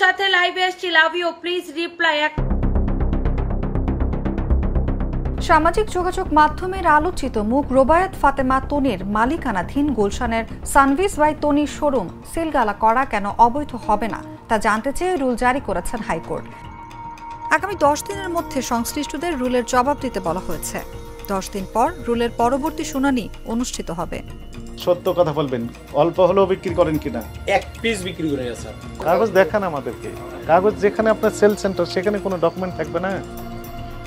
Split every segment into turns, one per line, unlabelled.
সাথে লাইভে আসছি, লাভ ইউ, প্লিজ রিপ্লাই।
সামাজিক যোগাযোগ মাধ্যমের আলোচিত মুখ রোবায়াত ফাতেমা তনির মালিকানাধীন গুলশানের সানভিস বাই তনি শোরুম সিলগালা করা কেন অবৈধ হবে না তা জানতে চেয়ে রুল জারি করেছেন হাইকোর্ট। আগামী 10 দিনের মধ্যে সংশ্লিষ্টদের রুলের জবাব দিতে বলা হয়েছে। 10 দিন পর রুলের পরবর্তী শুনানি অনুষ্ঠিত হবে।
সত্য কথা বলবেন, অল্প হলেও বিক্রি করেন কিনা?
এক পিস বিক্রি করে আছে।
কাগজ দেখান আমাদেরকে। কাগজ যেখানে আপনার সেল সেন্টার সেখানে কোনো ডকুমেন্ট থাকবে না।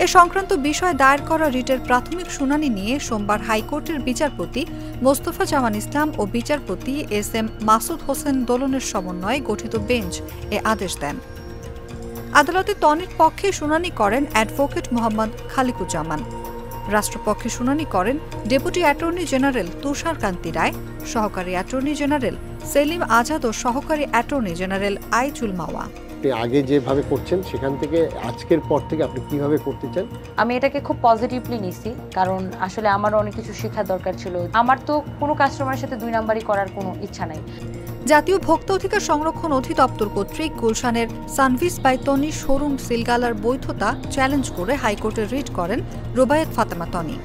এ সংক্রান্ত বিষয়ে দায়ের করা রিটের প্রাথমিক শুনানি নিয়ে সোমবার হাইকোর্টের বিচারপতি মোস্তফা জামান ইসলাম ও বিচারপতি এস.এম. মাসুদ হোসেন দোলনের সমন্বয়ে গঠিত বেঞ্চ এ আদেশ দেন। আদালতে তনির পক্ষে শুনানি করেন অ্যাডভোকেট মোহাম্মদ খালিকুজ্জামান। রাষ্ট্রপক্ষে শুনানি করেন ডেপুটি অ্যাটর্নি জেনারেল তুষার কান্তি রায়, সহকারী অ্যাটর্নি জেনারেল সেলিম আজাদ ও সহকারী অ্যাটর্নি জেনারেল আইজুল মাওয়া।
আগে যেভাবে করছেন সেখান থেকে আজকের পর থেকে আপনি কিভাবে করতে চান?
আমি এটাকে খুব পজিটিভলি নিছি, কারণ আসলে আমারও অনেক কিছু শেখার দরকার ছিল। আমার তো কোনো কাস্টমারের সাথে 2 নাম্বারই করার কোনো ইচ্ছা নাই।
জাতীয় ভোক্তা অধিকার সংরক্ষণ অধিদপ্তর কর্তৃক গুলশানের সানভিস বাই তনি শোরুম সিলগালার বৈধতা চ্যালেঞ্জ করে হাইকোর্টে রিট করেন রোবায়াত ফাতেমা তনি।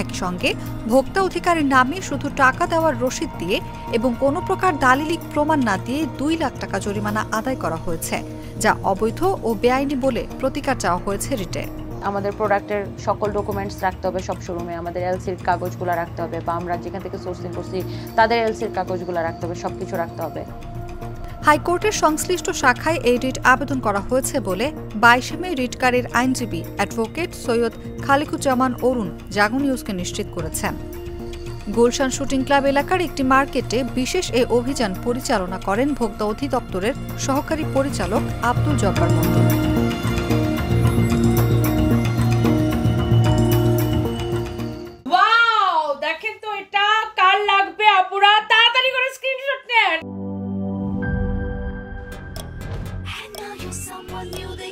একই সঙ্গে ভোক্তা অধিকারের নামে শুধু টাকা দেওয়ার রসিদ দিয়ে এবং কোনো প্রকার দালিলিক প্রমাণ না দিয়ে 2 লাখ টাকা জরিমানা আদায় করা হয়েছে, যা অবৈধ ও বেআইনি বলে প্রতিকার চাওয়া হয়েছে রিটে।
আমাদের প্রোডাক্টের সকল ডকুমেন্টস রাখতে হবে সব শোরুমে, আমাদের এলসির কাগজগুলো রাখতে হবে, বা আমরা যেখান থেকে সোর্সিং করছি তাদের এলসির কাগজগুলো রাখতে হবে, সবকিছু রাখতে হবে।
হাইকোর্টের সংশ্লিষ্ট শাখায় এই রিট আবেদন করা হয়েছে বলে 22 মে রিটকারীর আইনজীবী অ্যাডভোকেট সৈয়দ খালিকুজ্জামান অরুণ জাগো নিউজকে নিশ্চিত করেছেন। গুলশান শুটিং ক্লাব এলাকার একটি মার্কেটে বিশেষ এ অভিযান পরিচালনা করেন ভোক্তা অধিদপ্তরের সহকারী পরিচালক আব্দুল জব্বার মণ্ডল।
ওয়াও, দেখেন তো এটা কার লাগবে আপুরা, তাড়াতাড়ি করে স্ক্রিনশট নেন।
Someone new they